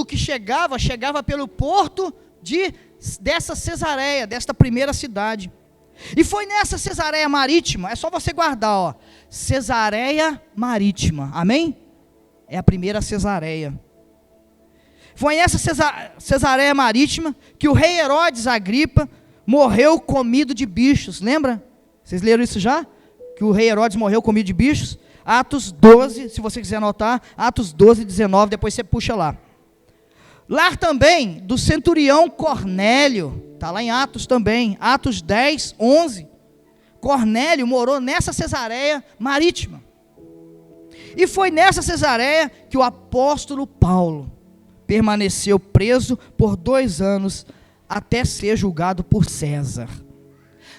que chegava pelo porto dessa Cesareia, desta primeira cidade. E foi nessa Cesareia Marítima, é só você guardar, ó, Cesareia Marítima, amém? É a primeira Cesareia. Foi nessa Cesareia Marítima que o rei Herodes Agripa morreu comido de bichos, lembra? Vocês leram isso já? Que o rei Herodes morreu comido de bichos? Atos 12, se você quiser anotar, Atos 12, 19, depois você puxa lá. Lá também, do centurião Cornélio, está lá em Atos também, Atos 10, 11. Cornélio morou nessa Cesareia Marítima. E foi nessa Cesareia que o apóstolo Paulo permaneceu preso por 2 anos, até ser julgado por César.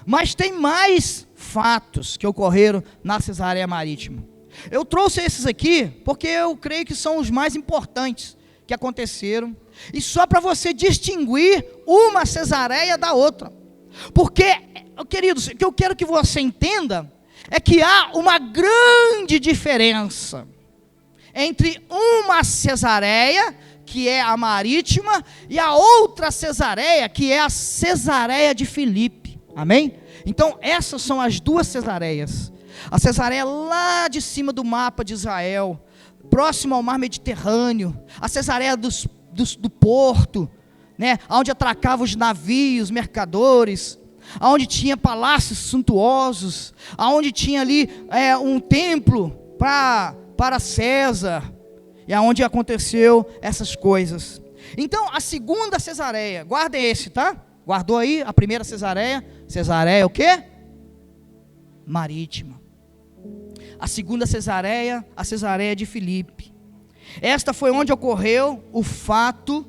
Mas tem mais fatos que ocorreram na Cesareia Marítima. Eu trouxe esses aqui, porque eu creio que são os mais importantes que aconteceram, e só para você distinguir uma Cesareia da outra, porque, queridos, o que eu quero que você entenda, é que há uma grande diferença, entre uma Cesareia, que é a Marítima, e a outra Cesareia, que é a Cesareia de Filipe, amém? Então essas são as 2 Cesareias, a Cesareia lá de cima do mapa de Israel, próximo ao mar Mediterrâneo, a Cesareia do porto, né, onde atracavam os navios, mercadores, onde tinha palácios suntuosos, onde tinha ali um templo para César, e aonde aconteceu essas coisas. Então a segunda Cesareia, guarda esse, tá? Guardou aí a primeira Cesareia? Cesareia o quê? Marítima. A segunda Cesareia, a Cesareia de Filipe. Esta foi onde ocorreu o fato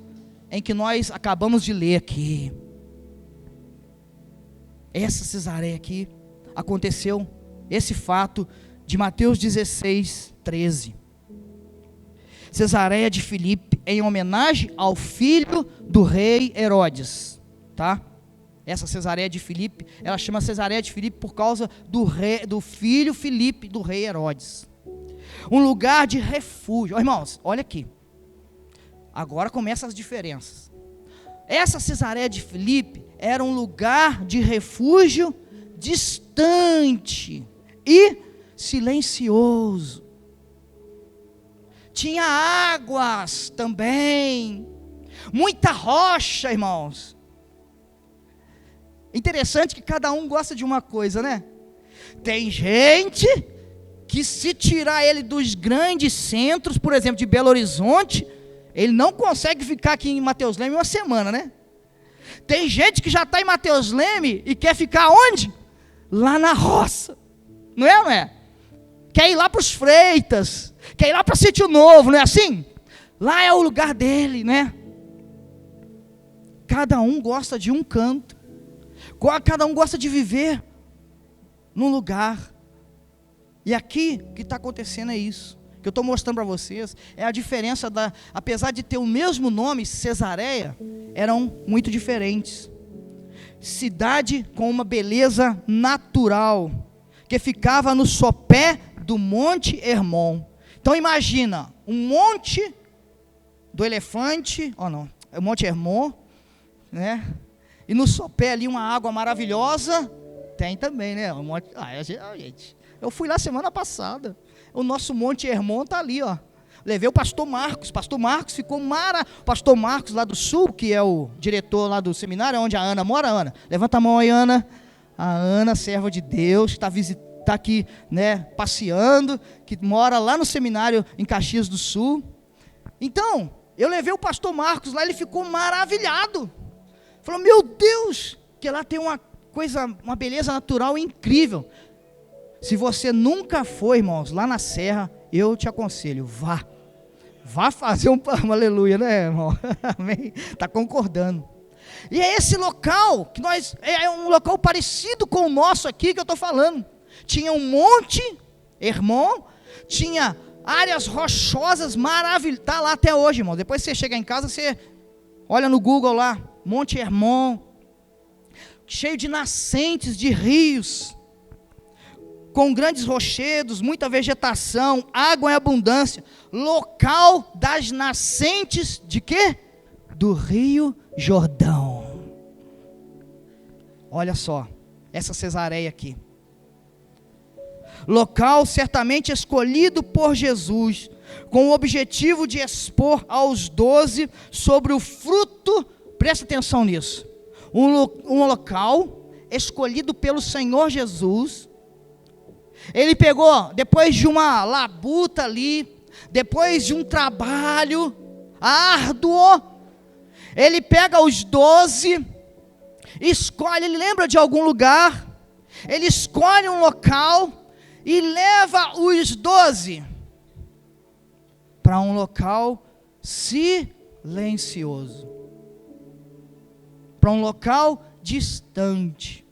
em que nós acabamos de ler aqui. Essa Cesareia aqui, aconteceu esse fato de Mateus 16, 13. Cesareia de Filipe, em homenagem ao filho do rei Herodes, tá? Essa Cesareia de Filipe, ela chama Cesareia de Filipe por causa do filho Filipe do rei Herodes. Um lugar de refúgio. Irmãos, olha aqui. Agora começam as diferenças. Essa Cesareia de Filipe era um lugar de refúgio distante e silencioso. Tinha águas também, muita rocha, irmãos. Interessante que cada um gosta de uma coisa, né? Tem gente que, se tirar ele dos grandes centros, por exemplo, de Belo Horizonte, ele não consegue ficar aqui em Mateus Leme uma semana, né? Tem gente que já está em Mateus Leme e quer ficar onde? Lá na roça, não é, não é? Quer ir lá para os Freitas, quer ir lá para Sítio Novo, não é assim? Lá é o lugar dele, né? Cada um gosta de um canto, cada um gosta de viver num lugar. E aqui o que está acontecendo é isso, que eu estou mostrando para vocês, é a diferença apesar de ter o mesmo nome, Cesareia, eram muito diferentes. Cidade com uma beleza natural, que ficava no sopé do Monte Hermon. Então imagina, um monte do elefante, o Monte Hermon, né? E no sopé ali uma água maravilhosa, tem também, né? Gente, eu fui lá semana passada, o nosso Monte Hermon está ali, ó. Levei o pastor Marcos ficou pastor Marcos lá do Sul, que é o diretor lá do seminário, onde a Ana mora. Ana, levanta a mão aí, Ana. A Ana, serva de Deus, que está aqui, né, passeando, que mora lá no seminário em Caxias do Sul. Então, eu levei o pastor Marcos lá, ele ficou maravilhado. Falou, meu Deus, que lá tem uma beleza natural incrível. Se você nunca foi, irmãos, lá na Serra, eu te aconselho, vá fazer um aleluia, né, irmão? Amém? Está concordando. E é esse local, que é um local parecido com o nosso aqui que eu estou falando. Tinha um monte, Hermon, tinha áreas rochosas maravilhosas, está lá até hoje, irmão. Depois você chega em casa, você olha no Google lá, Monte Hermon, cheio de nascentes de rios. com grandes rochedos, muita vegetação, água em abundância, local das nascentes de quê? Do Rio Jordão. Olha só, essa Cesareia aqui. Local certamente escolhido por Jesus, com o objetivo de expor aos 12 sobre o fruto, presta atenção nisso, um local escolhido pelo Senhor Jesus. Ele pegou, depois de uma labuta ali, depois de um trabalho árduo, ele pega os 12, escolhe, ele lembra de algum lugar, ele escolhe um local e leva os 12 para um local silencioso, para um local distante.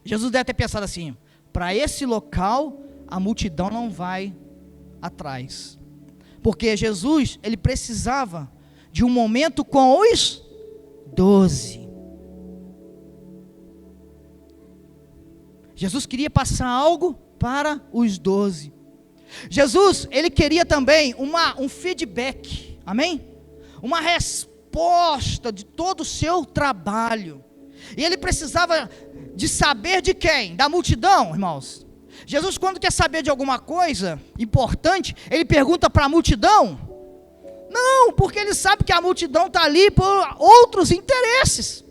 Jesus deve ter pensado assim: para esse local a multidão não vai atrás, porque Jesus, ele precisava de um momento com os 12. Jesus queria passar algo para os 12. Jesus, ele queria também um feedback, amém? Uma resposta de todo o seu trabalho. E ele precisava de saber de quem? Da multidão, irmãos. Jesus, quando quer saber de alguma coisa importante, ele pergunta para a multidão? Não, porque ele sabe que a multidão está ali por outros interesses.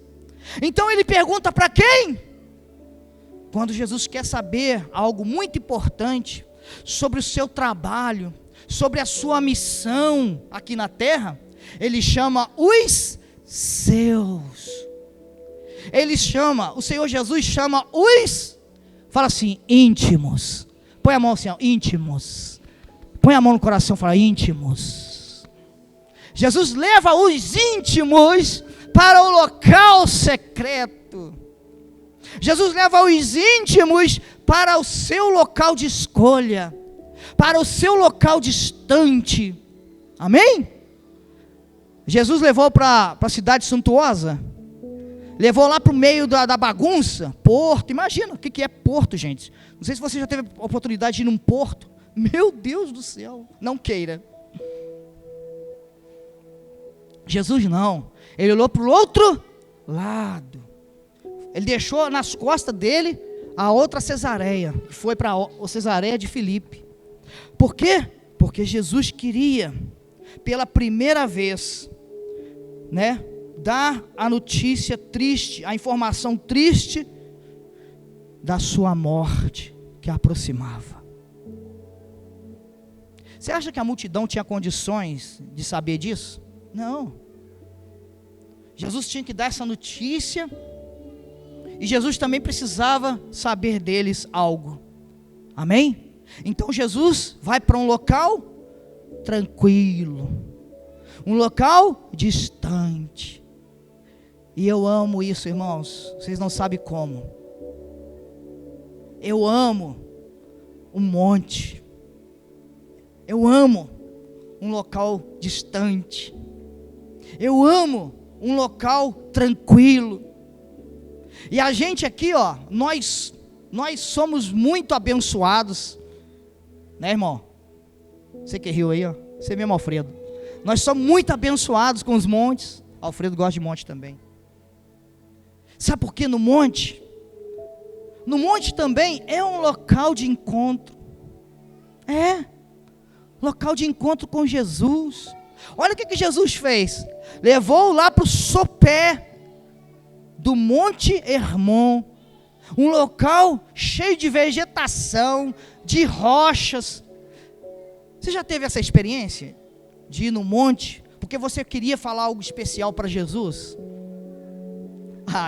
Então ele pergunta para quem? Quando Jesus quer saber algo muito importante sobre o seu trabalho, sobre a sua missão aqui na terra, ele chama os seus. O Senhor Jesus chama fala assim, íntimos. Põe a mão assim, ó, íntimos. Põe a mão no coração e fala, íntimos. Jesus leva os íntimos para o local secreto. Jesus leva os íntimos para o seu local de escolha, para o seu local distante. Amém? Jesus levou para a cidade suntuosa, levou lá para o meio da bagunça, porto. Imagina o que é porto, gente. Não sei se você já teve a oportunidade de ir num porto. Meu Deus do céu, não queira. Jesus não, ele olhou para o outro lado. Ele deixou nas costas dele a outra Cesareia, que foi para a Cesareia de Filipe. Por quê? Porque Jesus queria, pela primeira vez, dar a notícia triste, a informação triste da sua morte que aproximava. Você acha que a multidão tinha condições de saber disso? Não. Jesus tinha que dar essa notícia. E Jesus também precisava saber deles algo. Amém? Então Jesus vai para um local tranquilo, um local distante. E eu amo isso, irmãos. Vocês não sabem como. Eu amo um monte. Eu amo um local distante. Eu amo um local tranquilo. E a gente aqui, ó, nós somos muito abençoados, né, irmão? Você que riu aí, ó, você mesmo, Alfredo. Nós somos muito abençoados com os montes. Alfredo gosta de monte também. Sabe por quê? No monte também é um local de encontro. Local de encontro com Jesus. Olha o que Jesus fez. Levou lá para o sopé do Monte Hermon, um local cheio de vegetação, de rochas. Você já teve essa experiência de ir no monte, porque você queria falar algo especial para Jesus?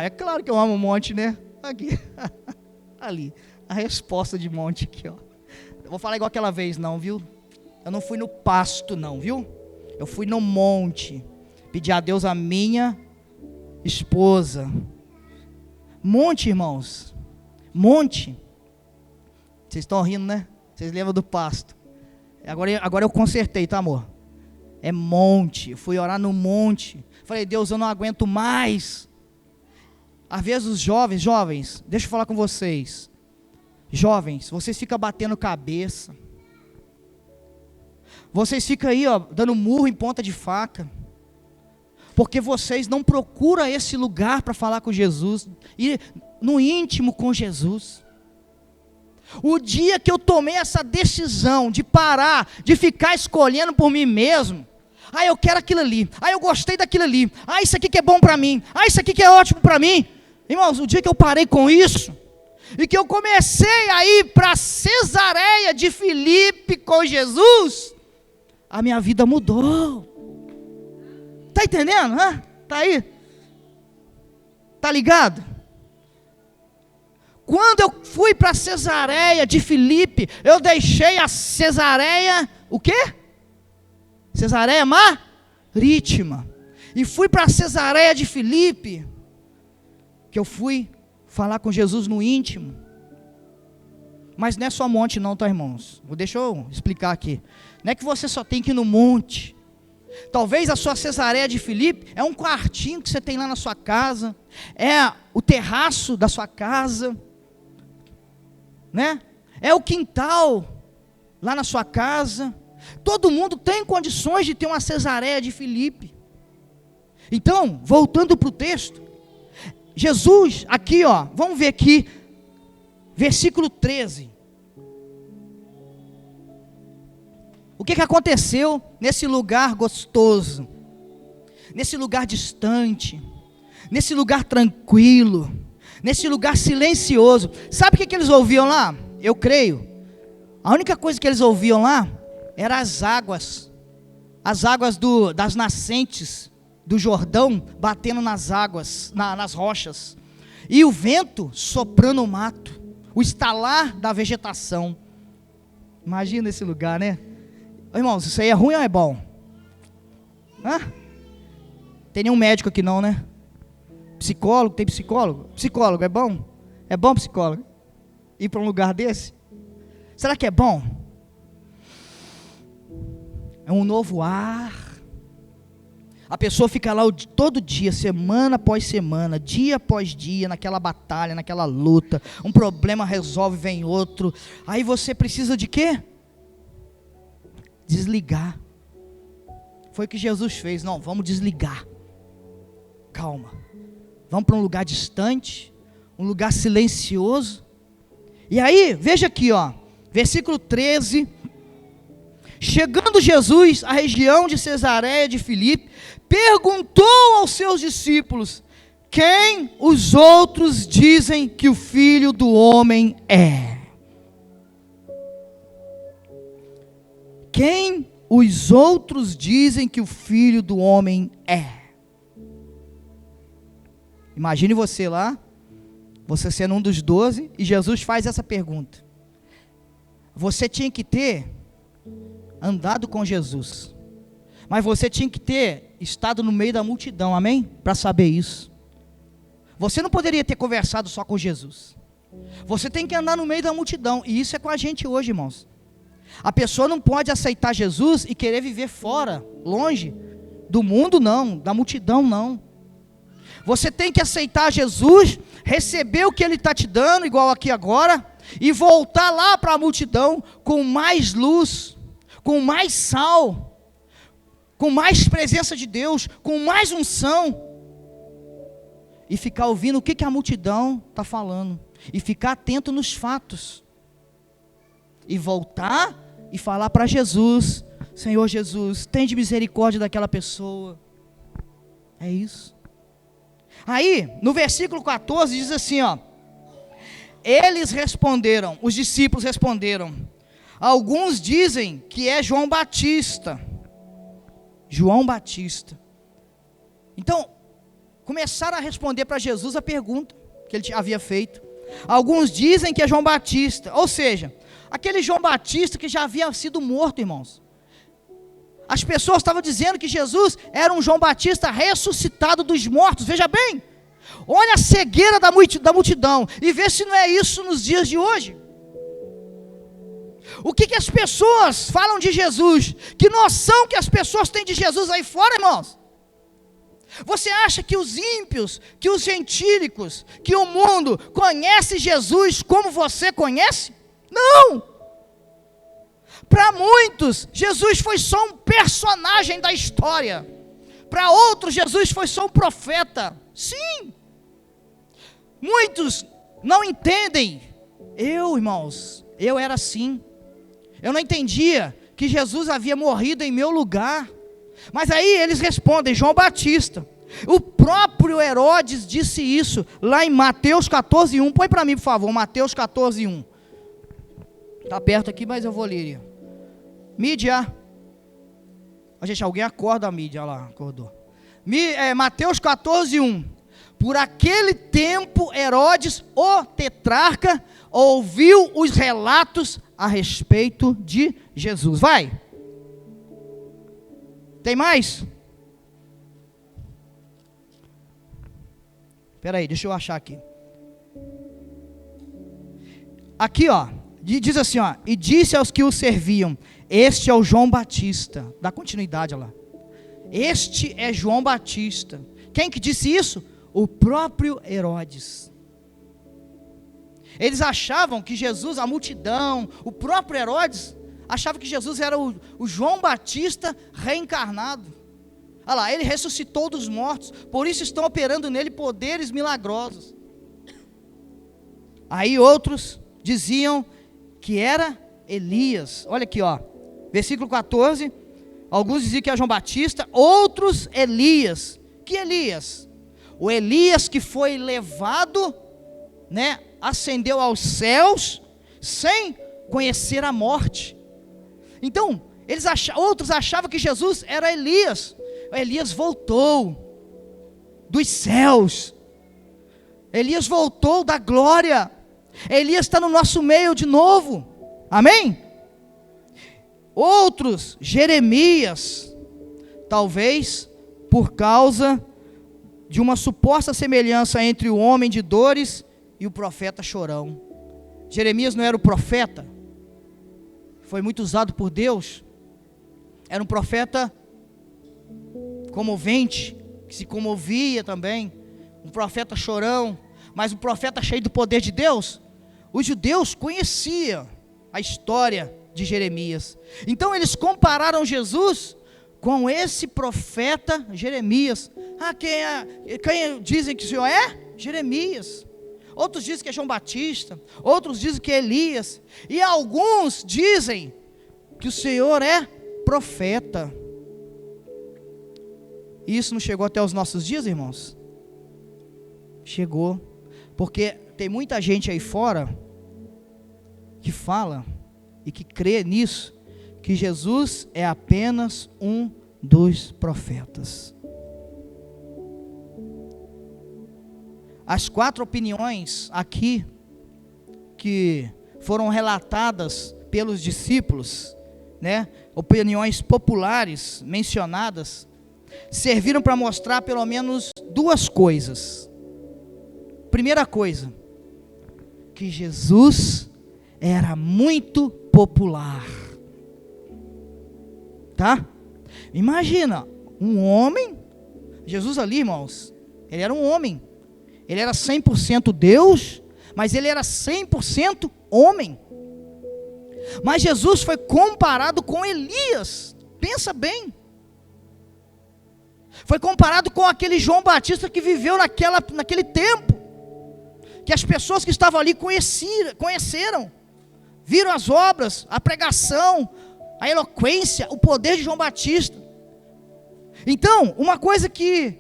É claro que eu amo o monte, né? Aqui, ali, a resposta de monte aqui, ó. Eu vou falar igual aquela vez, não, viu? Eu não fui no pasto, não, viu? Eu fui no monte, pedi a Deus a minha esposa. Monte, irmãos, monte. Vocês estão rindo, né? Vocês lembram do pasto. Agora eu consertei, tá, amor? É monte. Eu fui orar no monte. Falei, Deus, eu não aguento mais. Às vezes os jovens, deixa eu falar com vocês. Jovens, vocês ficam batendo cabeça. Vocês ficam aí, ó, dando murro em ponta de faca. Porque vocês não procuram esse lugar para falar com Jesus. Ir no íntimo com Jesus. O dia que eu tomei essa decisão de parar, de ficar escolhendo por mim mesmo. Ah, eu quero aquilo ali. Ah, eu gostei daquilo ali. Ah, isso aqui que é bom para mim. Ah, isso aqui que é ótimo para mim. Irmãos, o dia que eu parei com isso, e que eu comecei a ir para Cesareia de Filipe com Jesus, a minha vida mudou. Está entendendo? Está aí? Está ligado? Quando eu fui para Cesareia de Filipe, eu deixei a Cesareia, o quê? Cesareia Marítima. E fui para Cesareia de Filipe, que eu fui falar com Jesus no íntimo. Mas não é só monte não, tá, irmãos? Deixa eu explicar aqui. Não é que você só tem que ir no monte. Talvez a sua Cesareia de Filipe é um quartinho que você tem lá na sua casa, é o terraço da sua casa, né? É o quintal lá na sua casa. Todo mundo tem condições de ter uma Cesareia de Filipe. Então, voltando para o texto, Jesus, aqui ó, vamos ver aqui, versículo 13. O que aconteceu nesse lugar gostoso, nesse lugar distante, nesse lugar tranquilo, nesse lugar silencioso? Sabe o que eles ouviam lá? Eu creio, a única coisa que eles ouviam lá, eram as águas das nascentes do Jordão, batendo nas águas, nas rochas, e o vento soprando o mato, o estalar da vegetação. Imagina esse lugar, né? Irmãos, isso aí é ruim ou é bom? Tem nenhum médico aqui não, né? Psicólogo, tem psicólogo? Psicólogo, é bom? É bom psicólogo? Ir para um lugar desse? Será que é bom? É um novo ar. A pessoa fica lá todo dia, semana após semana, dia após dia, naquela batalha, naquela luta. Um problema resolve, vem outro. Aí você precisa de quê? Desligar. Foi o que Jesus fez. Não, vamos desligar. Calma. Vamos para um lugar distante, um lugar silencioso. E aí, veja aqui, ó, versículo 13. Chegando Jesus à região de Cesareia de Filipe, perguntou aos seus discípulos: quem os outros dizem que o Filho do Homem é? Quem os outros dizem que o Filho do Homem é? Imagine você lá, você sendo um dos 12, e Jesus faz essa pergunta. Você tinha que ter andado com Jesus, mas você tinha que ter estado no meio da multidão, amém? Para saber isso. Você não poderia ter conversado só com Jesus. Você tem que andar no meio da multidão, e isso é com a gente hoje, irmãos. A pessoa não pode aceitar Jesus e querer viver fora, longe do mundo, não, da multidão, não. Você tem que aceitar Jesus, receber o que Ele está te dando, igual aqui agora, e voltar lá para a multidão com mais luz, com mais sal, com mais presença de Deus, com mais unção, e ficar ouvindo o que a multidão está falando, e ficar atento nos fatos, e voltar e falar para Jesus: Senhor Jesus, tem de misericórdia daquela pessoa. É isso. Aí, no versículo 14, diz assim, ó: eles responderam, os discípulos responderam: alguns dizem que é João Batista. João Batista. Então, começaram a responder para Jesus a pergunta que ele havia feito. Alguns dizem que é João Batista, ou seja, aquele João Batista que já havia sido morto, irmãos. As pessoas estavam dizendo que Jesus era um João Batista ressuscitado dos mortos. Veja bem, olha a cegueira da multidão, e vê se não é isso nos dias de hoje. O que as pessoas falam de Jesus? Que noção que as pessoas têm de Jesus aí fora, irmãos? Você acha que os ímpios, que os gentílicos, que o mundo conhece Jesus como você conhece? Não! Para muitos, Jesus foi só um personagem da história. Para outros, Jesus foi só um profeta. Sim! Muitos não entendem. Irmãos, eu era assim. Eu não entendia que Jesus havia morrido em meu lugar. Mas aí eles respondem, João Batista. O próprio Herodes disse isso lá em Mateus 14:1. Põe para mim, por favor, Mateus 14:1. Está perto aqui, mas eu vou ler. Mídia. Gente, alguém acorda a mídia, olha lá, acordou. Mateus 14:1. Por aquele tempo, Herodes, o tetrarca, ouviu os relatos a respeito de Jesus. Vai. Tem mais? Espera aí, deixa eu achar aqui. Aqui, ó, diz assim, ó, e disse aos que o serviam, este é o João Batista. Dá continuidade, olha lá. Este é João Batista. Quem que disse isso? O próprio Herodes. Eles achavam que Jesus, a multidão, o próprio Herodes, achava que Jesus era o João Batista reencarnado. Olha lá, ele ressuscitou dos mortos, por isso estão operando nele poderes milagrosos. Aí outros diziam que era Elias. Olha aqui, ó, versículo 14. Alguns diziam que era João Batista, outros Elias. Que Elias? O Elias que foi levado, né, ascendeu aos céus, sem conhecer a morte. Então, outros achavam que Jesus era Elias. Elias voltou dos céus. Elias voltou da glória. Elias está no nosso meio de novo. Amém? Outros, Jeremias, talvez por causa de uma suposta semelhança entre o homem de dores e o profeta chorão. Jeremias não era o profeta? Foi muito usado por Deus. Era um profeta comovente, que se comovia também, um profeta chorão, mas um profeta cheio do poder de Deus. Os judeus conheciam a história de Jeremias, então eles compararam Jesus com esse profeta Jeremias. Quem dizem que o Senhor é? Jeremias. Outros dizem que é João Batista, outros dizem que é Elias, e alguns dizem que o Senhor é profeta. Isso não chegou até os nossos dias, irmãos? Chegou, porque tem muita gente aí fora que fala e que crê nisso, que Jesus é apenas um dos profetas. As 4 opiniões aqui que foram relatadas pelos discípulos, né, opiniões populares mencionadas, serviram para mostrar pelo menos 2 coisas. Primeira coisa, que Jesus era muito popular. Tá? Imagina, um homem, Jesus ali, irmãos, ele era um homem. Ele era 100% Deus, mas ele era 100% homem. Mas Jesus foi comparado com Elias. Pensa bem. Foi comparado com aquele João Batista que viveu naquele tempo, que as pessoas que estavam ali conheceram, viram as obras, a pregação, a eloquência, o poder de João Batista. Então, uma coisa que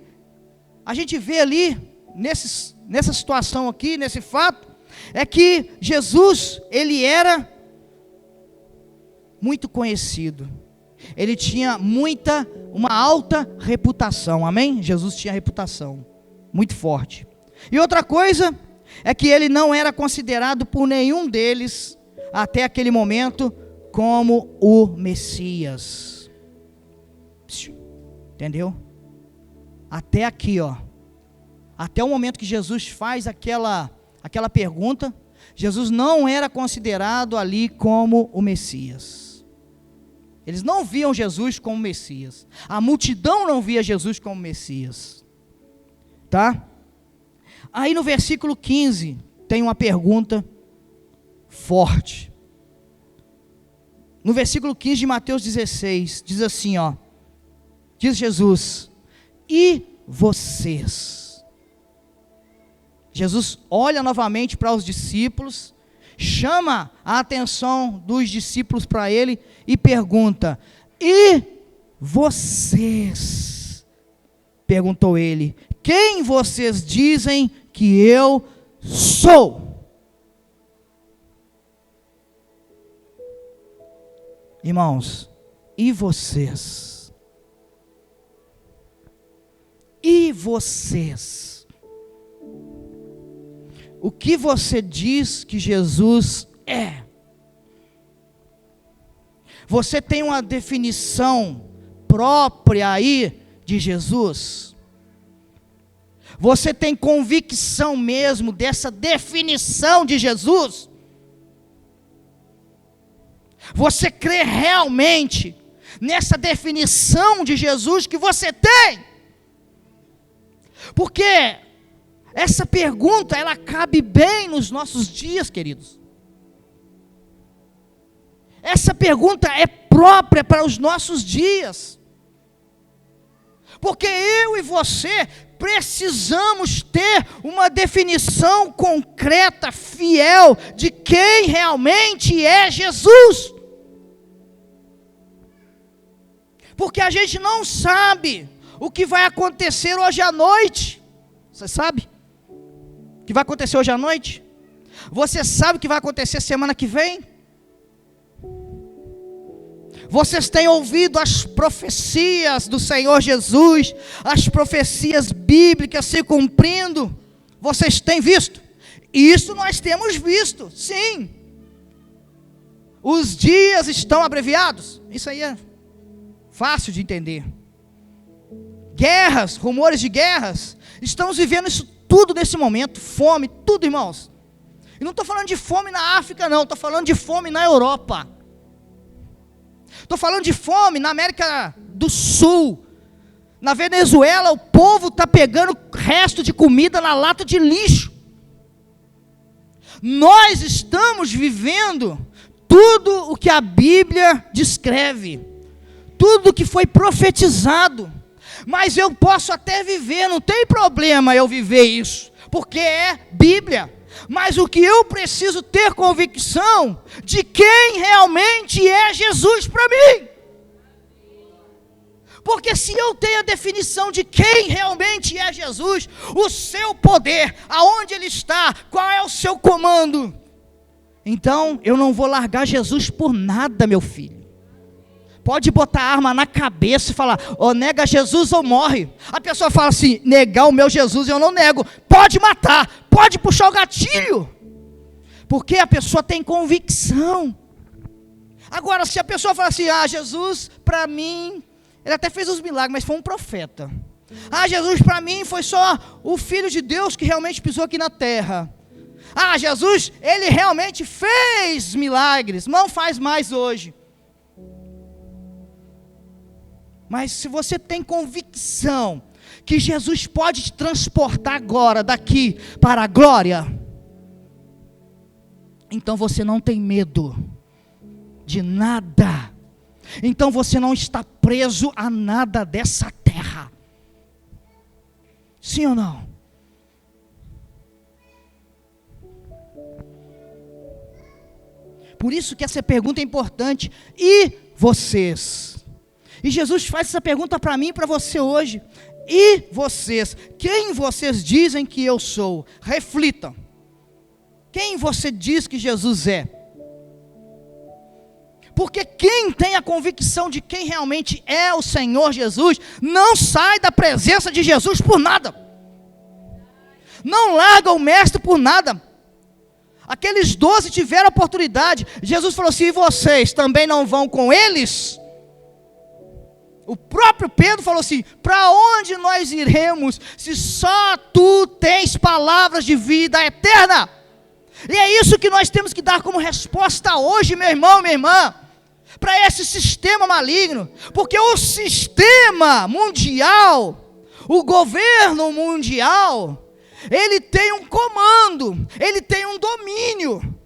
a gente vê ali, nessa situação aqui, nesse fato, é que Jesus, ele era muito conhecido. Ele tinha uma alta reputação, amém? Jesus tinha reputação muito forte. E outra coisa é que ele não era considerado por nenhum deles, até aquele momento, como o Messias. Entendeu? Até aqui, ó. Até o momento que Jesus faz aquela pergunta, Jesus não era considerado ali como o Messias. Eles não viam Jesus como Messias. A multidão não via Jesus como Messias. tá? Aí no versículo 15, tem uma pergunta forte. No versículo 15 de Mateus 16, diz assim, ó. Diz Jesus, e vocês? Jesus olha novamente para os discípulos, chama a atenção dos discípulos para ele e pergunta, e vocês? Perguntou ele, quem vocês dizem que eu sou? Irmãos, e vocês? E vocês? O que você diz que Jesus é? Você tem uma definição própria aí de Jesus? Você tem convicção mesmo dessa definição de Jesus? Você crê realmente nessa definição de Jesus que você tem? Porque essa pergunta, ela cabe bem nos nossos dias, queridos. Essa pergunta é própria para os nossos dias. Porque eu e você precisamos ter uma definição concreta, fiel, de quem realmente é Jesus. Porque a gente não sabe o que vai acontecer hoje à noite. Você sabe o que vai acontecer hoje à noite? Você sabe o que vai acontecer semana que vem? Vocês têm ouvido as profecias do Senhor Jesus, as profecias bíblicas se cumprindo? Vocês têm visto? Isso nós temos visto, sim. Os dias estão abreviados, isso aí é fácil de entender. Guerras, rumores de guerras, estamos vivendo isso tudo nesse momento, fome, tudo, irmãos. E não estou falando de fome na África não, estou falando de fome na Europa. Estou falando de fome na América do Sul. Na Venezuela o povo está pegando resto de comida na lata de lixo. Nós estamos vivendo tudo o que a Bíblia descreve, tudo o que foi profetizado. Mas eu posso até viver, não tem problema eu viver isso, porque é Bíblia. Mas o que eu preciso ter convicção de quem realmente é Jesus para mim. Porque se eu tenho a definição de quem realmente é Jesus, o seu poder, aonde ele está, qual é o seu comando, então eu não vou largar Jesus por nada, meu filho. Pode botar a arma na cabeça e falar, ou nega Jesus ou morre. A pessoa fala assim, negar o meu Jesus eu não nego. Pode matar, pode puxar o gatilho. Porque a pessoa tem convicção. Agora, se a pessoa fala assim, Jesus para mim, ele até fez os milagres, mas foi um profeta. Jesus para mim foi só o Filho de Deus que realmente pisou aqui na terra. Jesus, ele realmente fez milagres, não faz mais hoje. Mas se você tem convicção que Jesus pode te transportar agora, daqui para a glória, então você não tem medo de nada. Então você não está preso a nada dessa terra. Sim ou não? Por isso que essa pergunta é importante. E vocês? E Jesus faz essa pergunta para mim e para você hoje. E vocês? Quem vocês dizem que eu sou? Reflitam. Quem você diz que Jesus é? Porque quem tem a convicção de quem realmente é o Senhor Jesus, não sai da presença de Jesus por nada. Não larga o mestre por nada. Aqueles 12 tiveram a oportunidade. Jesus falou assim, e vocês também não vão com eles? O próprio Pedro falou assim, para onde nós iremos, se só tu tens palavras de vida eterna? E é isso que nós temos que dar como resposta hoje, meu irmão, minha irmã, para esse sistema maligno, porque o sistema mundial, O governo mundial, ele tem um comando, ele tem um domínio.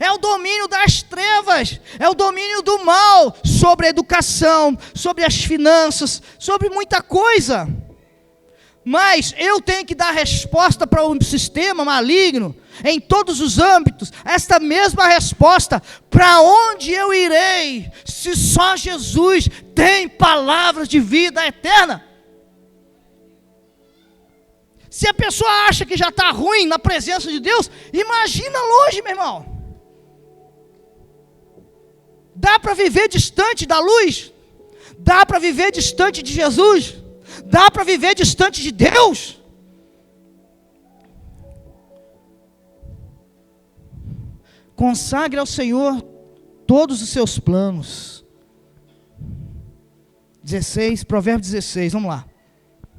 É o domínio das trevas, é o domínio do mal sobre a educação, sobre as finanças, sobre muita coisa. Mas eu tenho que dar resposta para um sistema maligno, em todos os âmbitos, esta mesma resposta: para onde eu irei, se só Jesus tem palavras de vida eterna? Se a pessoa acha que já está ruim na presença de Deus, imagina longe, meu irmão. Dá para viver distante da luz? Dá para viver distante de Jesus? Dá para viver distante de Deus? Consagre ao Senhor todos os seus planos. 16, Provérbios 16, vamos lá.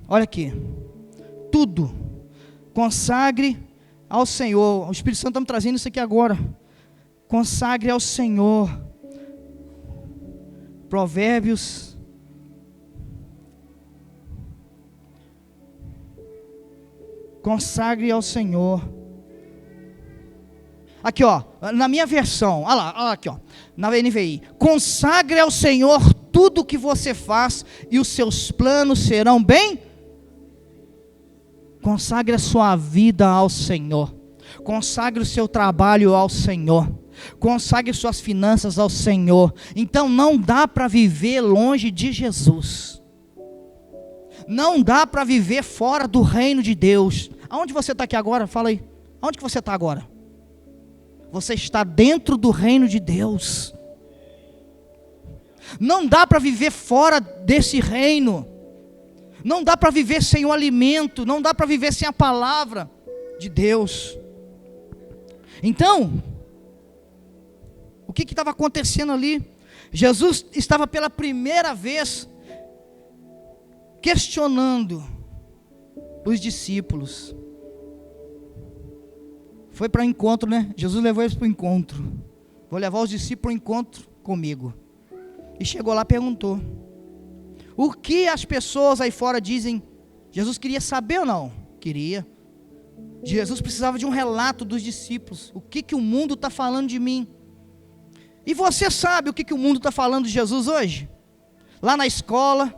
Olha aqui. Tudo. Consagre ao Senhor. O Espírito Santo está me trazendo isso aqui agora. Consagre ao Senhor. Provérbios. Consagre ao Senhor. Aqui, ó, na minha versão, olha lá, aqui, ó, na NVI. Consagre ao Senhor tudo o que você faz e os seus planos serão bem. Consagre a sua vida ao Senhor. Consagre o seu trabalho ao Senhor. Consagre suas finanças ao Senhor. Então não dá para viver longe de Jesus. Não dá para viver fora do reino de Deus. Aonde você está aqui agora? Fala aí. Aonde que você está agora? Você está dentro do reino de Deus. Não dá para viver fora desse reino. Não dá para viver sem o alimento. Não dá para viver sem a palavra de Deus. Então, o que estava acontecendo ali? Jesus estava pela primeira vez questionando os discípulos. Foi para o encontro, né? Jesus levou eles para o encontro. Vou levar os discípulos para o encontro comigo. E chegou lá e perguntou: o que as pessoas aí fora dizem? Jesus queria saber ou não? Queria. Jesus precisava de um relato dos discípulos. O que o mundo está falando de mim? E você sabe o que o mundo está falando de Jesus hoje? Lá na escola,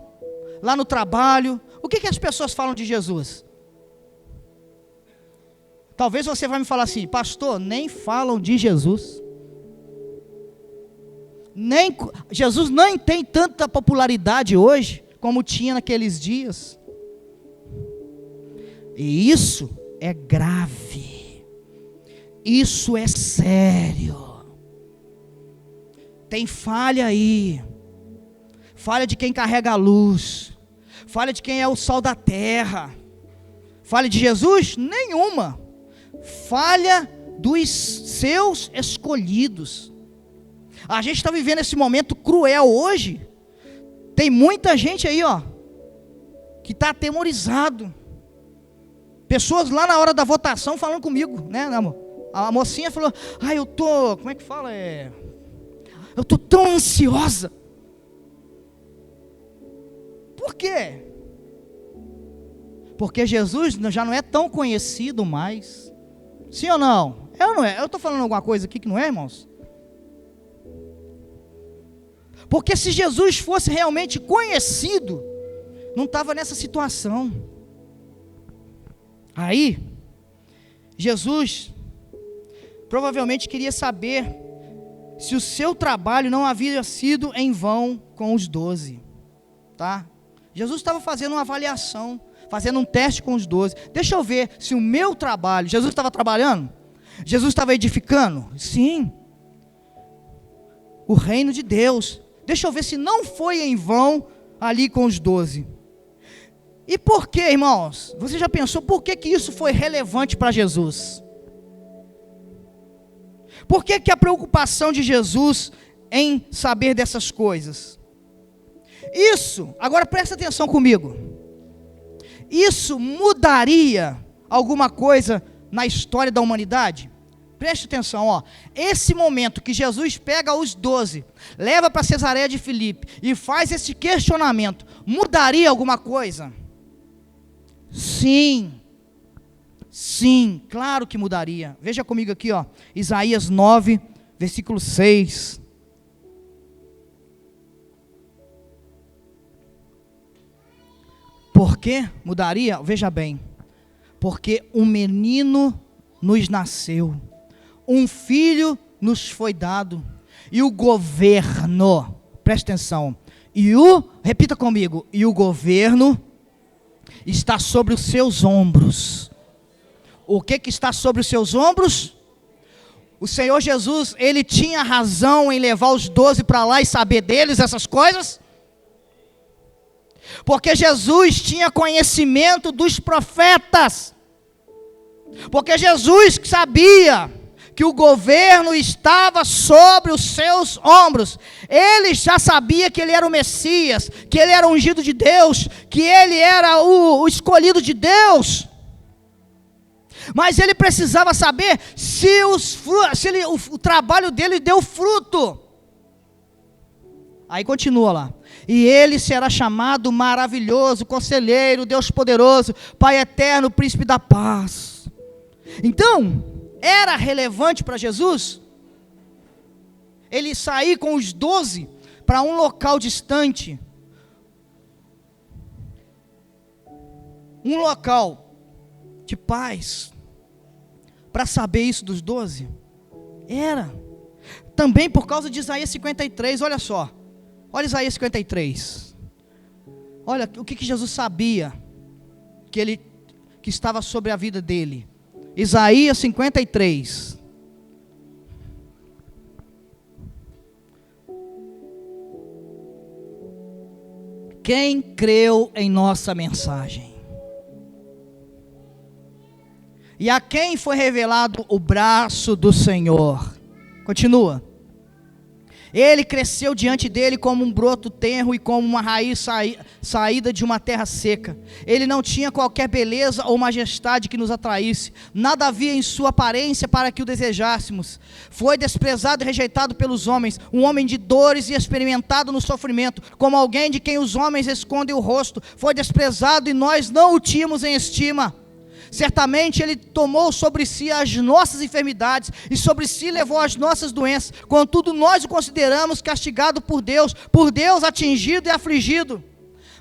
lá no trabalho, o que as pessoas falam de Jesus? Talvez você vai me falar assim: pastor, nem falam de Jesus. Jesus nem tem tanta popularidade hoje como tinha naqueles dias. E isso é grave. Isso é sério. Tem falha aí. Falha de quem carrega a luz. Falha de quem é o sal da terra. Falha de Jesus? Nenhuma. Falha dos seus escolhidos. A gente está vivendo esse momento cruel hoje. Tem muita gente aí, ó, que está atemorizado. Pessoas lá na hora da votação falando comigo, né, amor? A mocinha falou: eu tô, como é que fala? Eu tô tão ansiosa. Por quê? Porque Jesus já não é tão conhecido mais. Sim ou não? Eu não é. Eu estou falando alguma coisa aqui que não é, irmãos? Porque se Jesus fosse realmente conhecido, não estava nessa situação. Aí, Jesus provavelmente queria saber se o seu trabalho não havia sido em vão com os 12. Tá? Jesus estava fazendo uma avaliação, fazendo um teste com os 12. Deixa eu ver se o meu trabalho... Jesus estava trabalhando? Jesus estava edificando? Sim. O reino de Deus. Deixa eu ver se não foi em vão ali com os 12. E por que, irmãos? Você já pensou por que isso foi relevante para Jesus? Por que a preocupação de Jesus em saber dessas coisas? Isso, agora presta atenção comigo. Isso mudaria alguma coisa na história da humanidade? Preste atenção, ó. Esse momento que Jesus pega os 12, leva para Cesareia de Filipe e faz esse questionamento, mudaria alguma coisa? Sim, sim, claro que mudaria. Veja comigo aqui, ó, Isaías 9, versículo 6. Por que mudaria? Veja bem, porque um menino nos nasceu, um filho nos foi dado, e o governo, presta atenção, repita comigo, e o governo está sobre os seus ombros. O que está sobre os seus ombros? O Senhor Jesus, ele tinha razão em levar os 12 para lá e saber deles essas coisas? Porque Jesus tinha conhecimento dos profetas, porque Jesus sabia que o governo estava sobre os seus ombros. Ele já sabia que ele era o Messias, que ele era o ungido de Deus, que ele era o escolhido de Deus. Mas ele precisava saber se o trabalho dele deu fruto. Aí continua lá. E ele será chamado maravilhoso, conselheiro, Deus poderoso, Pai eterno, príncipe da paz. Então, era relevante para Jesus ele sair com os 12 para um local distante, um local de paz, para saber isso dos 12? Era também por causa de Isaías 53, olha só. Olha Isaías 53. Olha o que Jesus sabia que estava sobre a vida dele. Isaías 53. Quem creu em nossa mensagem? E a quem foi revelado o braço do Senhor? Continua. Ele cresceu diante dele como um broto tenro e como uma raiz saída de uma terra seca. Ele não tinha qualquer beleza ou majestade que nos atraísse. Nada havia em sua aparência para que o desejássemos. Foi desprezado e rejeitado pelos homens, um homem de dores e experimentado no sofrimento, como alguém de quem os homens escondem o rosto. Foi desprezado e nós não o tínhamos em estima. Certamente ele tomou sobre si as nossas enfermidades e sobre si levou as nossas doenças. Contudo, nós o consideramos castigado por Deus atingido e afligido.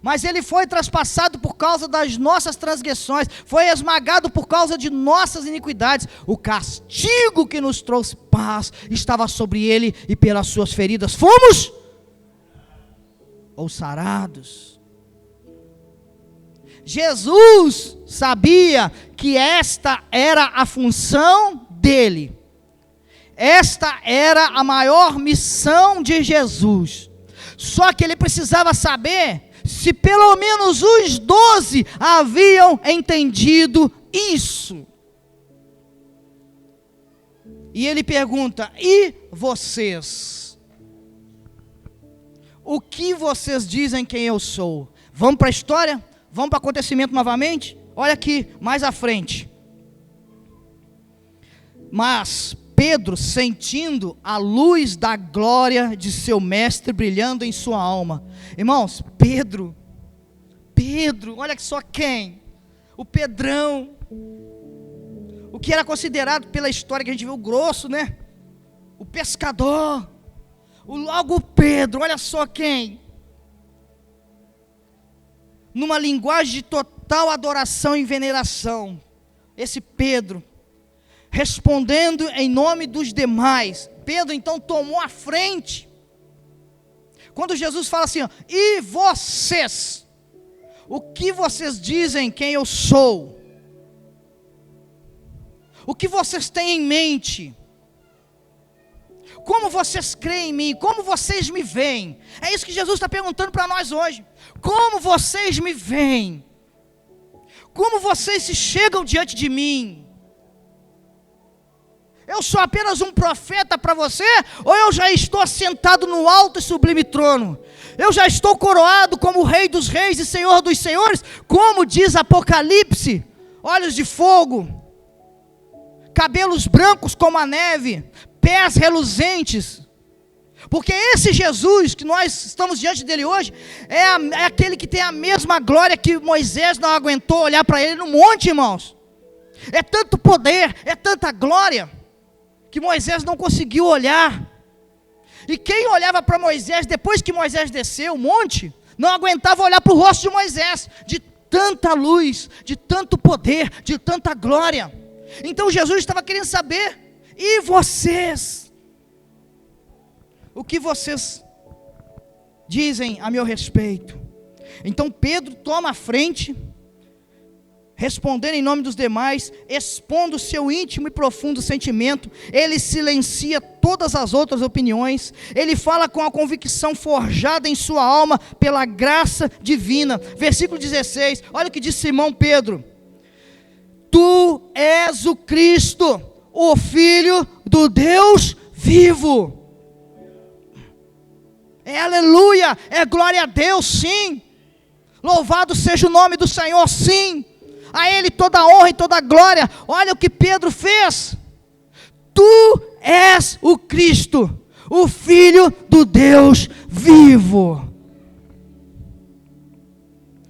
Mas ele foi traspassado por causa das nossas transgressões, foi esmagado por causa de nossas iniquidades. O castigo que nos trouxe paz estava sobre ele, e pelas suas feridas fomos ou sarados. Jesus sabia que esta era a função dele. Esta era a maior missão de Jesus. Só que ele precisava saber se pelo menos os 12 haviam entendido isso. E ele pergunta: e vocês? O que vocês dizem quem eu sou? Vamos para a história? Vamos para o acontecimento novamente? Olha aqui, mais à frente. Mas Pedro, sentindo a luz da glória de seu mestre brilhando em sua alma. Irmãos, Pedro, olha só quem? O Pedrão. O que era considerado pela história que a gente viu, o grosso, né? O pescador. Logo Pedro, olha só quem? Numa linguagem de total adoração e veneração, esse Pedro, respondendo em nome dos demais, Pedro então tomou a frente. Quando Jesus fala assim, ó, e vocês? O que vocês dizem quem eu sou? O que vocês têm em mente? Como vocês creem em mim? Como vocês me veem? É isso que Jesus está perguntando para nós hoje. Como vocês me veem? Como vocês se chegam diante de mim? Eu sou apenas um profeta para você? Ou eu já estou sentado no alto e sublime trono? Eu já estou coroado como Rei dos reis e Senhor dos senhores? Como diz Apocalipse, olhos de fogo, cabelos brancos como a neve, pés reluzentes. Porque esse Jesus que nós estamos diante dele hoje, é aquele que tem a mesma glória que Moisés não aguentou olhar para ele no monte, irmãos. É tanto poder, é tanta glória, que Moisés não conseguiu olhar. E quem olhava para Moisés, depois que Moisés desceu o monte, não aguentava olhar para o rosto de Moisés, de tanta luz, de tanto poder, de tanta glória. Então Jesus estava querendo saber, e vocês? O que vocês dizem a meu respeito? Então Pedro toma a frente, respondendo em nome dos demais, expondo o seu íntimo e profundo sentimento. Ele silencia todas as outras opiniões, ele fala com a convicção forjada em sua alma pela graça divina. Versículo 16, olha o que diz Simão Pedro: tu és o Cristo, o Filho do Deus vivo. É aleluia, é glória a Deus, sim. Louvado seja o nome do Senhor, sim. A Ele toda a honra e toda a glória. Olha o que Pedro fez. Tu és o Cristo, o Filho do Deus vivo.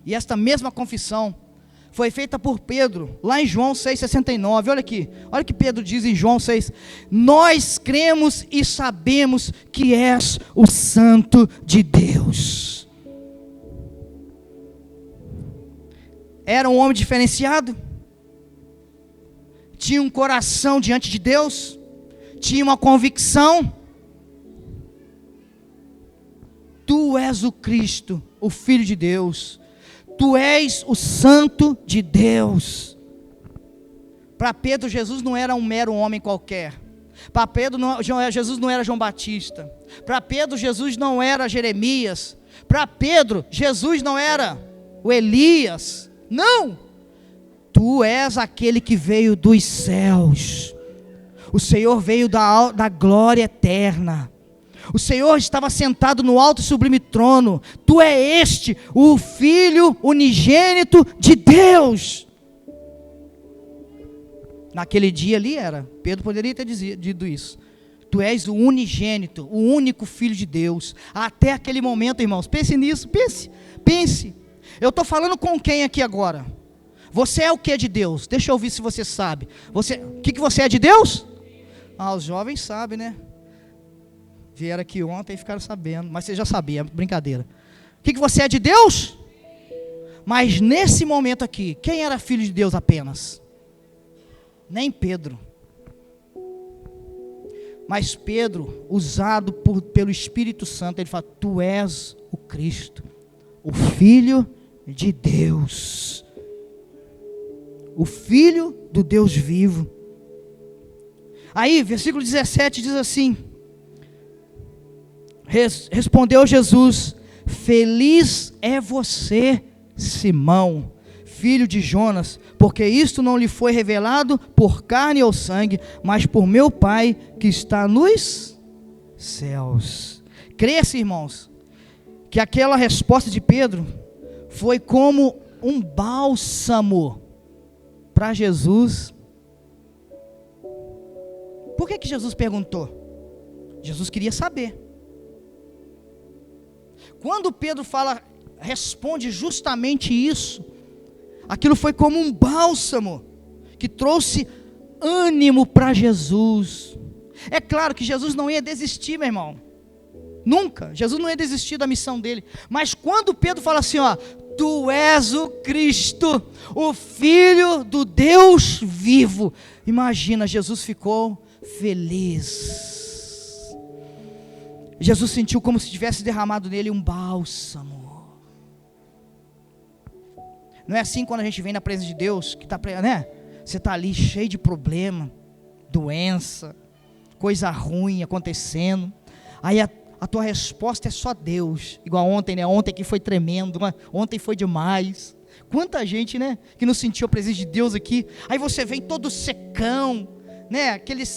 E esta mesma confissão foi feita por Pedro, lá em João 6,69, olha aqui, olha o que Pedro diz em João 6, nós cremos e sabemos que és o Santo de Deus. Era um homem diferenciado, tinha um coração diante de Deus, tinha uma convicção. Tu és o Cristo, o Filho de Deus, tu és o Santo de Deus. Para Pedro, Jesus não era um mero homem qualquer. Para Pedro, Jesus não era João Batista. Para Pedro, Jesus não era Jeremias. Para Pedro, Jesus não era o Elias. Não! Tu és aquele que veio dos céus. O Senhor veio da glória eterna. O Senhor estava sentado no alto e sublime trono. Tu é este, o Filho unigênito de Deus. Naquele dia ali Pedro poderia ter dito isso. Tu és o unigênito, o único Filho de Deus. Até aquele momento, irmãos, pense nisso, pense. Eu estou falando com quem aqui agora? Você é o que de Deus? Deixa eu ouvir se você sabe. O que você é de Deus? Os jovens sabem, né? Vieram aqui ontem e ficaram sabendo, mas você já sabia, brincadeira. O que você é de Deus? Mas nesse momento aqui, quem era filho de Deus apenas? Nem Pedro. Mas Pedro, usado pelo Espírito Santo, ele fala, tu és o Cristo, o Filho de Deus. O Filho do Deus vivo. Aí, versículo 17 diz assim, respondeu Jesus, feliz é você, Simão, filho de Jonas, porque isto não lhe foi revelado por carne ou sangue, mas por meu Pai que está nos céus. Cresce, irmãos, que aquela resposta de Pedro foi como um bálsamo para Jesus. Por que Jesus perguntou? Jesus queria saber. Quando Pedro responde justamente isso, aquilo foi como um bálsamo, que trouxe ânimo para Jesus. É claro que Jesus não ia desistir, meu irmão, nunca, Jesus não ia desistir da missão dele, mas quando Pedro fala assim, tu és o Cristo, o Filho do Deus vivo, imagina, Jesus ficou feliz. Jesus sentiu como se tivesse derramado nele um bálsamo. Não é assim quando a gente vem na presença de Deus, que né? Você está ali cheio de problema, doença, coisa ruim acontecendo, aí a tua resposta é só Deus, igual ontem, né? Ontem que foi tremendo, ontem foi demais. Quanta gente, né, que não sentiu a presença de Deus aqui. Aí você vem todo secão, né?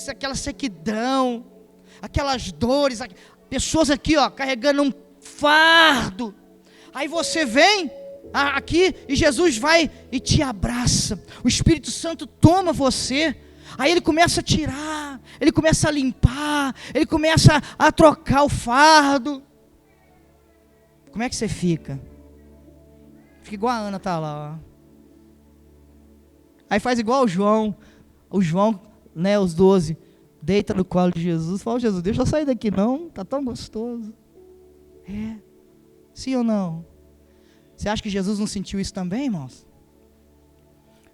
Aquela sequidão, aquelas dores, pessoas aqui, carregando um fardo. Aí você vem aqui e Jesus vai e te abraça. O Espírito Santo toma você. Aí ele começa a tirar, ele começa a limpar, ele começa a trocar o fardo. Como é que você fica? Fica igual a Ana tá lá, ó. Aí faz igual o João, né, os 12, deita no colo de Jesus, fala: Jesus, deixa eu sair daqui não, tá tão gostoso. Sim ou não? Você acha que Jesus não sentiu isso também, irmãos?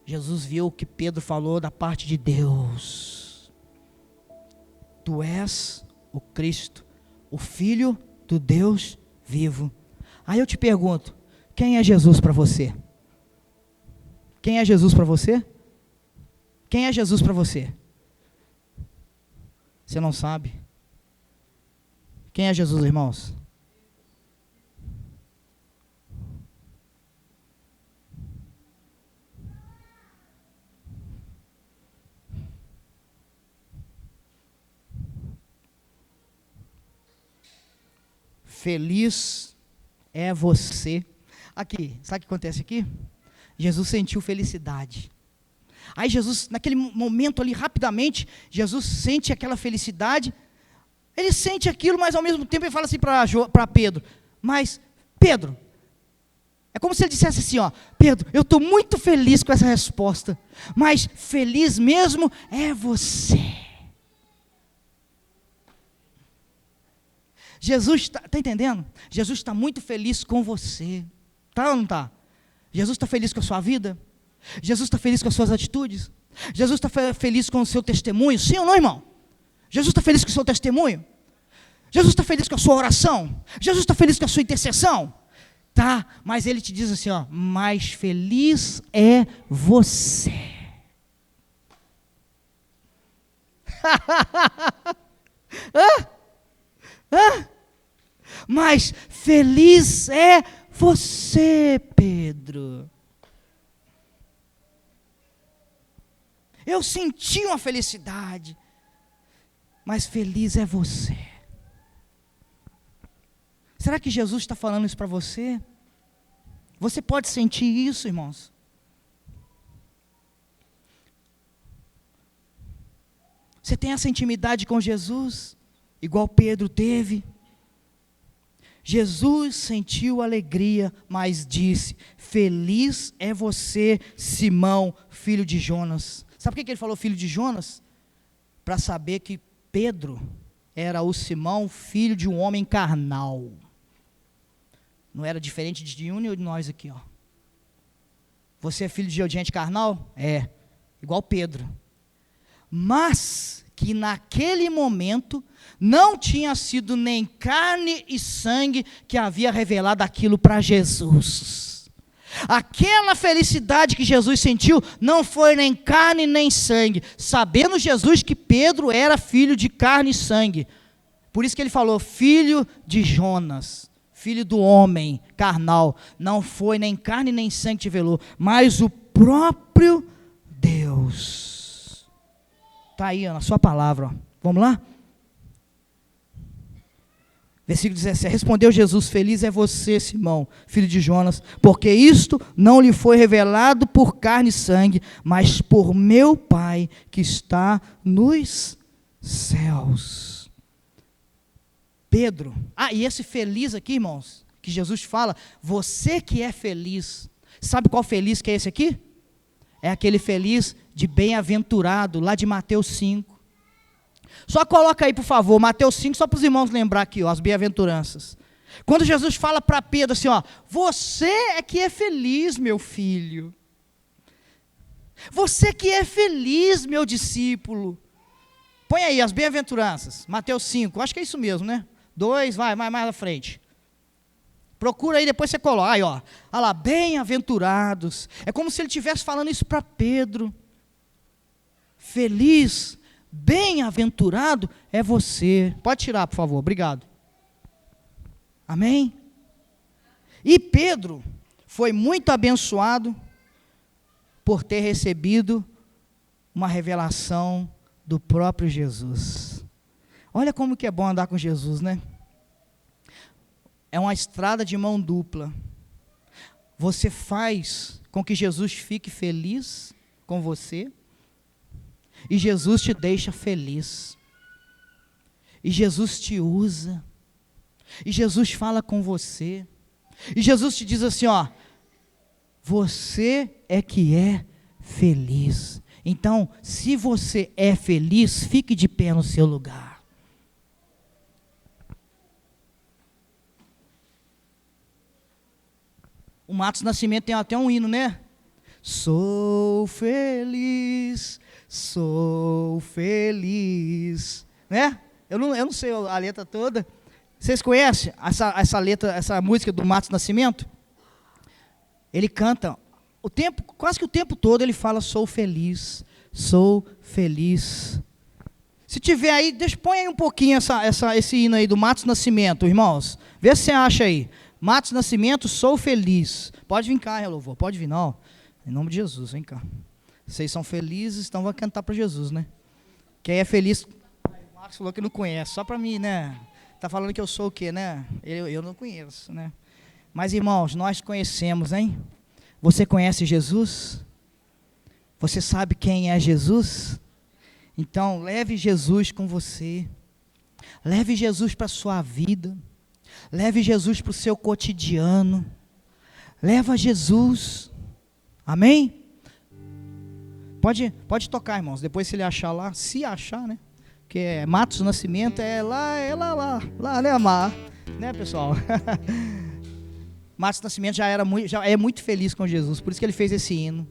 Jesus viu o que Pedro falou da parte de Deus. Tu és o Cristo, o Filho do Deus vivo. Aí eu te pergunto, quem é Jesus para você? Quem é Jesus para você? Quem é Jesus para você? Você não sabe? Quem é Jesus, irmãos? Feliz é você. Aqui, sabe o que acontece aqui? Jesus sentiu felicidade. Aí Jesus, naquele momento ali, rapidamente, Jesus sente aquela felicidade. Ele sente aquilo, mas ao mesmo tempo ele fala assim para Pedro: mas, Pedro, é como se ele dissesse assim, ó: Pedro, eu estou muito feliz com essa resposta, mas feliz mesmo é você. Jesus está entendendo? Jesus está muito feliz com você. Está ou não está? Jesus está feliz com a sua vida? Jesus está feliz com as suas atitudes? Jesus está feliz com o seu testemunho? Sim ou não, irmão? Jesus está feliz com o seu testemunho? Jesus está feliz com a sua oração? Jesus está feliz com a sua intercessão? Tá, mas ele te diz assim, ó: mais feliz é você. Mas feliz é você, Pedro. Eu senti uma felicidade, mas feliz é você. Será que Jesus está falando isso para você? Você pode sentir isso, irmãos? Você tem essa intimidade com Jesus, igual Pedro teve? Jesus sentiu alegria, mas disse: feliz é você, Simão, filho de Jonas. Sabe por que ele falou filho de Jonas? Para saber que Pedro era o Simão, filho de um homem carnal. Não era diferente de nenhum de nós aqui, ó. Você é filho de gente carnal? É, igual Pedro. Mas que naquele momento não tinha sido nem carne e sangue que havia revelado aquilo para Jesus. Aquela felicidade que Jesus sentiu não foi nem carne nem sangue, sabendo Jesus que Pedro era filho de carne e sangue. Por isso que ele falou filho de Jonas, filho do homem carnal. Não foi nem carne nem sangue que te revelou, mas o próprio Deus. Está aí, ó, na sua palavra, ó. Vamos lá? Versículo 17, respondeu Jesus: feliz é você, Simão, filho de Jonas, porque isto não lhe foi revelado por carne e sangue, mas por meu Pai que está nos céus. Pedro, e esse feliz aqui, irmãos, que Jesus fala, você que é feliz, sabe qual feliz que é esse aqui? É aquele feliz de bem-aventurado, lá de Mateus 5. Só coloca aí, por favor, Mateus 5, só para os irmãos lembrar aqui, ó, as bem-aventuranças. Quando Jesus fala para Pedro assim, ó: você é que é feliz, meu filho. Você que é feliz, meu discípulo. Põe aí as bem-aventuranças, Mateus 5, acho que é isso mesmo, né? 2, vai mais à frente. Procura aí, depois você coloca. Aí, ó, olha lá, bem-aventurados. É como se ele estivesse falando isso para Pedro. Feliz, bem-aventurado é você. Pode tirar, por favor, obrigado. Amém? E Pedro foi muito abençoado por ter recebido uma revelação do próprio Jesus. Olha como que é bom andar com Jesus, né? É uma estrada de mão dupla. Você faz com que Jesus fique feliz com você, E Jesus te deixa feliz. E Jesus te usa. E Jesus fala com você. E Jesus te diz assim, ó, você é que é feliz. Então, se você é feliz, fique de pé no seu lugar. O Matos Nascimento tem até um hino, né? Sou feliz, né? Eu não sei a letra toda. Vocês conhecem essa letra, essa música do Matos Nascimento? Ele canta quase que o tempo todo ele fala sou feliz. Se tiver aí, põe aí um pouquinho esse hino aí do Matos Nascimento, irmãos. Vê se você acha aí. Matos Nascimento, sou feliz. Pode vir cá, louvor, pode vir não. Em nome de Jesus, vem cá. Vocês são felizes, então vão cantar para Jesus, né? Quem é feliz, o Marcos falou que não conhece, só para mim, né? Está falando que eu sou o quê, né? Eu não conheço, né? Mas, irmãos, nós conhecemos, hein? Você conhece Jesus? Você sabe quem é Jesus? Então, leve Jesus com você. Leve Jesus para a sua vida. Leve Jesus para o seu cotidiano. Leva Jesus. Amém? Pode tocar, irmãos. Depois se ele achar lá, se achar, né? Porque é Matos Nascimento, lá, né, Mar? Né, pessoal? Matos Nascimento já é muito feliz com Jesus, por isso que ele fez esse hino.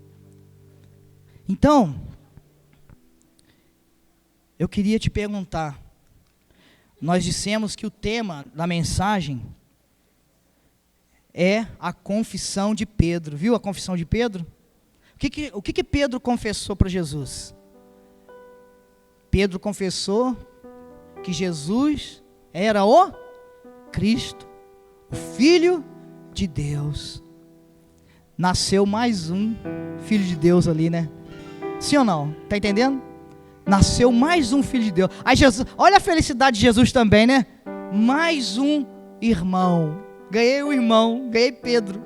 Então, eu queria te perguntar, nós dissemos que o tema da mensagem é a confissão de Pedro, viu a confissão de Pedro? O que Pedro confessou para Jesus? Pedro confessou que Jesus era o Cristo, o Filho de Deus. Nasceu mais um Filho de Deus ali, né? Sim ou não? Está entendendo? Nasceu mais um Filho de Deus. Aí Jesus, olha a felicidade de Jesus também, né? Mais um irmão. Ganhei um irmão, ganhei Pedro.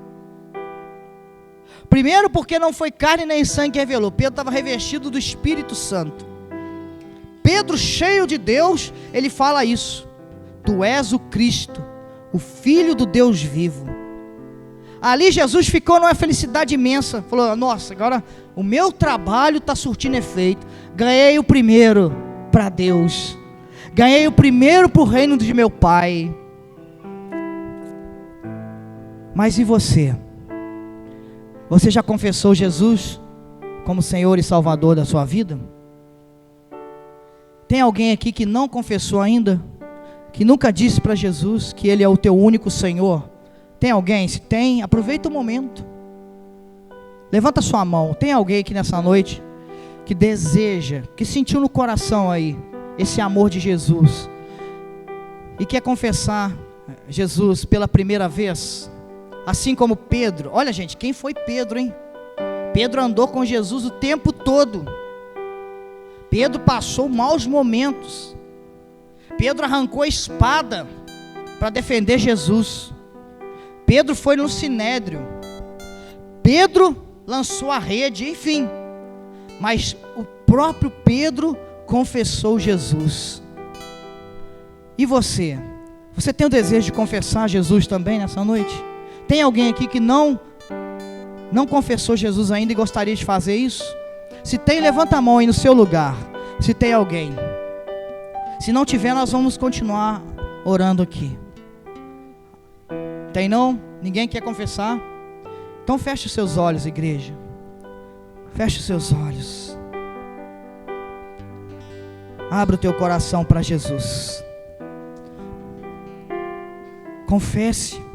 Primeiro porque não foi carne nem sangue que revelou. Pedro estava revestido do Espírito Santo. Pedro, cheio de Deus, ele fala isso. Tu és o Cristo, o Filho do Deus vivo. Ali Jesus ficou numa felicidade imensa. Falou, nossa, agora o meu trabalho está surtindo efeito. Ganhei o primeiro para Deus. Ganhei o primeiro para o reino de meu Pai. Mas e você? Você já confessou Jesus como Senhor e Salvador da sua vida? Tem alguém aqui que não confessou ainda? Que nunca disse para Jesus que Ele é o teu único Senhor? Tem alguém? Se tem, aproveita o momento. Levanta sua mão. Tem alguém aqui nessa noite que deseja, que sentiu no coração aí esse amor de Jesus e quer confessar Jesus pela primeira vez? Assim como Pedro. Olha, gente, quem foi Pedro, hein? Pedro andou com Jesus o tempo todo. Pedro passou maus momentos. Pedro arrancou a espada para defender Jesus. Pedro foi no sinédrio. Pedro lançou a rede, enfim. Mas o próprio Pedro confessou Jesus. E você? Você tem o desejo de confessar Jesus também nessa noite? Tem alguém aqui que não confessou Jesus ainda e gostaria de fazer isso? Se tem, levanta a mão aí no seu lugar. Se tem alguém. Se não tiver, nós vamos continuar orando aqui. Tem não? Ninguém quer confessar? Então feche os seus olhos, igreja. Feche os seus olhos. Abra o teu coração para Jesus. Confesse.